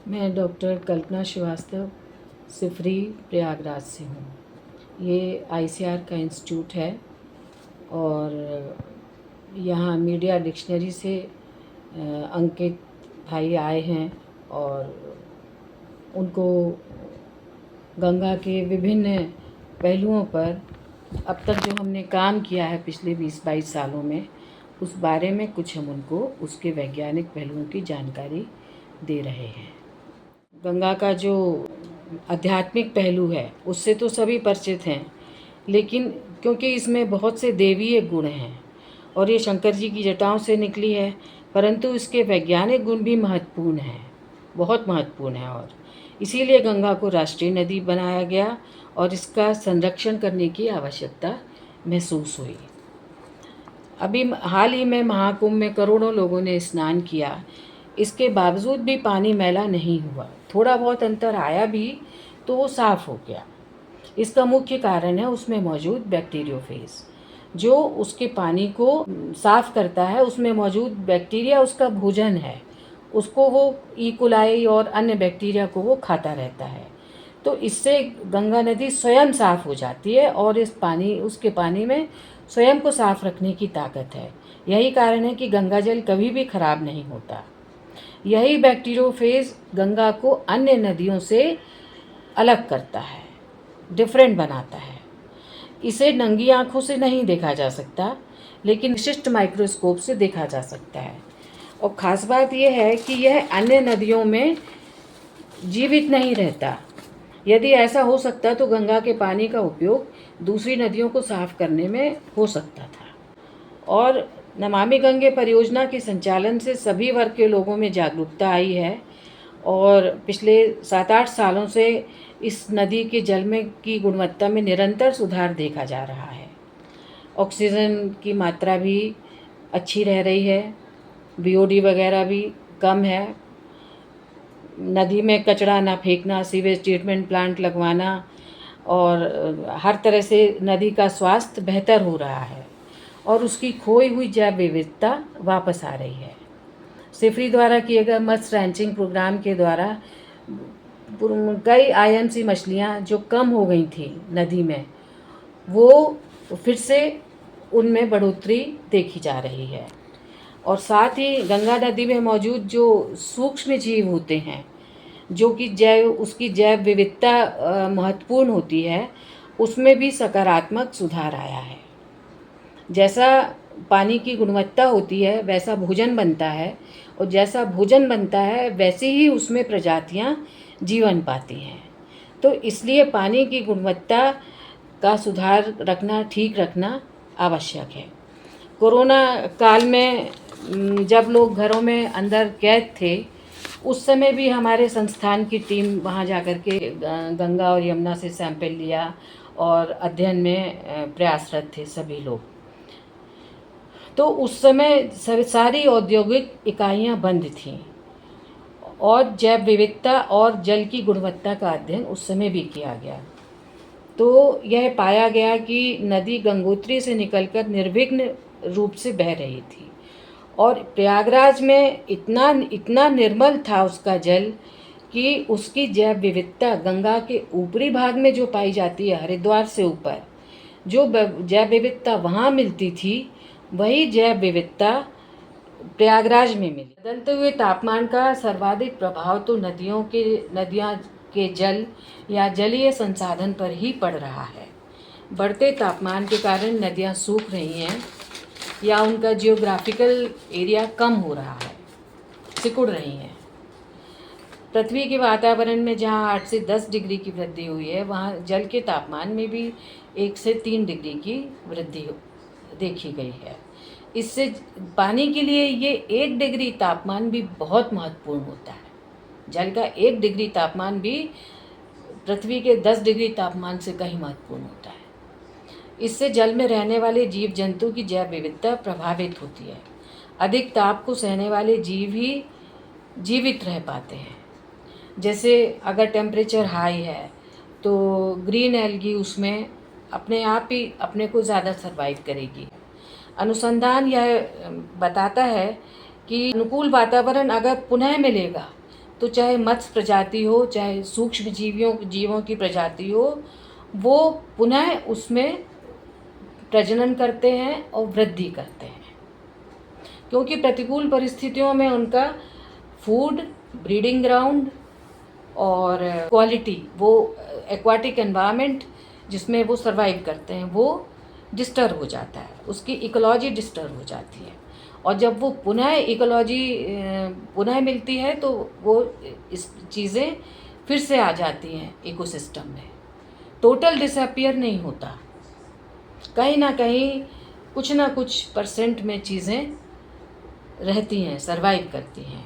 मैं डॉक्टर कल्पना श्रीवास्तव सिफरी प्रयागराज से हूँ। ये आईसीआर का इंस्टीट्यूट है और यहाँ मीडिया डिक्शनरी से अंकित भाई आए हैं और उनको गंगा के विभिन्न पहलुओं पर अब तक जो हमने काम किया है पिछले 20-22 सालों में, उस बारे में कुछ हम उनको उसके वैज्ञानिक पहलुओं की जानकारी दे रहे हैं। गंगा का जो आध्यात्मिक पहलू है उससे तो सभी परिचित हैं, लेकिन क्योंकि इसमें बहुत से देवीय गुण हैं और ये शंकर जी की जटाओं से निकली है, परंतु इसके वैज्ञानिक गुण भी महत्वपूर्ण हैं, बहुत महत्वपूर्ण है। और इसीलिए गंगा को राष्ट्रीय नदी बनाया गया और इसका संरक्षण करने की आवश्यकता महसूस हुई। अभी हाल ही में महाकुंभ में करोड़ों लोगों ने स्नान किया, इसके बावजूद भी पानी मैला नहीं हुआ। थोड़ा बहुत अंतर आया भी तो वो साफ़ हो गया। इसका मुख्य कारण है उसमें मौजूद बैक्टीरियोफेज, जो उसके पानी को साफ़ करता है। उसमें मौजूद बैक्टीरिया उसका भोजन है, उसको वो ई. और अन्य बैक्टीरिया को वो खाता रहता है। तो इससे गंगा नदी स्वयं साफ़ हो जाती है और उसके पानी में स्वयं को साफ़ रखने की ताकत है। यही कारण है कि गंगा जल कभी भी खराब नहीं होता। यही बैक्टीरियोफेज गंगा को अन्य नदियों से अलग करता है, डिफरेंट बनाता है। इसे नंगी आँखों से नहीं देखा जा सकता, लेकिन विशिष्ट माइक्रोस्कोप से देखा जा सकता है। और ख़ास बात यह है कि यह अन्य नदियों में जीवित नहीं रहता। यदि ऐसा हो सकता तो गंगा के पानी का उपयोग दूसरी नदियों को साफ करने में हो सकता था। और नमामि गंगे परियोजना के संचालन से सभी वर्ग के लोगों में जागरूकता आई है और पिछले 7-8 सालों से इस नदी के जल में की गुणवत्ता में निरंतर सुधार देखा जा रहा है। ऑक्सीजन की मात्रा भी अच्छी रह रही है, बीओडी वगैरह भी कम है, नदी में कचरा ना फेंकना, सीवेज ट्रीटमेंट प्लांट लगवाना और हर तरह से नदी का स्वास्थ्य बेहतर हो रहा है और उसकी खोई हुई जैव विविधता वापस आ रही है। सिफरी द्वारा किए गए मत्स्य रैंचिंग प्रोग्राम के द्वारा कई आईएमसी मछलियाँ जो कम हो गई थी नदी में, वो फिर से उनमें बढ़ोतरी देखी जा रही है। और साथ ही गंगा नदी में मौजूद जो सूक्ष्म जीव होते हैं, जो कि उसकी जैव विविधता महत्वपूर्ण होती है, उसमें भी सकारात्मक सुधार आया है। जैसा पानी की गुणवत्ता होती है वैसा भोजन बनता है, और जैसा भोजन बनता है वैसे ही उसमें प्रजातियां जीवन पाती हैं। तो इसलिए पानी की गुणवत्ता का सुधार रखना, ठीक रखना आवश्यक है। कोरोना काल में जब लोग घरों में अंदर कैद थे, उस समय भी हमारे संस्थान की टीम वहाँ जाकर के गंगा और यमुना से सैंपल लिया और अध्ययन में प्रयासरत थे सभी लोग। तो उस समय सारी औद्योगिक इकाइयाँ बंद थीं और जैव विविधता और जल की गुणवत्ता का अध्ययन उस समय भी किया गया। तो यह पाया गया कि नदी गंगोत्री से निकलकर निर्विघ्न रूप से बह रही थी और प्रयागराज में इतना निर्मल था उसका जल कि उसकी जैव विविधता गंगा के ऊपरी भाग में जो पाई जाती है, हरिद्वार से ऊपर जो जैव विविधता वहाँ मिलती थी, वही जैव विविधता प्रयागराज में मिली। बदलते हुए तापमान का सर्वाधिक प्रभाव तो नदियाँ के जल या जलीय संसाधन पर ही पड़ रहा है। बढ़ते तापमान के कारण नदियाँ सूख रही हैं या उनका जियोग्राफिकल एरिया कम हो रहा है, सिकुड़ रही हैं। पृथ्वी के वातावरण में जहाँ 8 से 10 डिग्री की वृद्धि हुई है, वहाँ जल के तापमान में भी 1 से 3 डिग्री की वृद्धि देखी गई है। इससे पानी के लिए ये 1 डिग्री तापमान भी बहुत महत्वपूर्ण होता है। जल का 1 डिग्री तापमान भी पृथ्वी के 10 डिग्री तापमान से कहीं महत्वपूर्ण होता है। इससे जल में रहने वाले जीव जंतु की जैव विविधता प्रभावित होती है। अधिक ताप को सहने वाले जीव ही जीवित रह पाते हैं। जैसे अगर टेम्परेचर हाई है तो ग्रीन एल्गी उसमें अपने आप ही अपने को ज़्यादा सर्वाइव करेगी। अनुसंधान यह बताता है कि अनुकूल वातावरण अगर पुनः मिलेगा तो चाहे मत्स्य प्रजाति हो, चाहे सूक्ष्म जीवों की प्रजाति हो, वो पुनः उसमें प्रजनन करते हैं और वृद्धि करते हैं, क्योंकि प्रतिकूल परिस्थितियों में उनका फूड, ब्रीडिंग ग्राउंड और क्वालिटी, वो एक्वाटिक एनवायरनमेंट जिसमें वो सर्वाइव करते हैं, वो डिस्टर्ब हो जाता है, उसकी इकोलॉजी डिस्टर्ब हो जाती है। और जब वो पुनः इकोलॉजी पुनः मिलती है तो वो इस चीज़ें फिर से आ जाती हैं इकोसिस्टम में। टोटल डिसअपियर नहीं होता, कहीं ना कहीं कुछ ना कुछ % में चीज़ें रहती हैं, सर्वाइव करती हैं।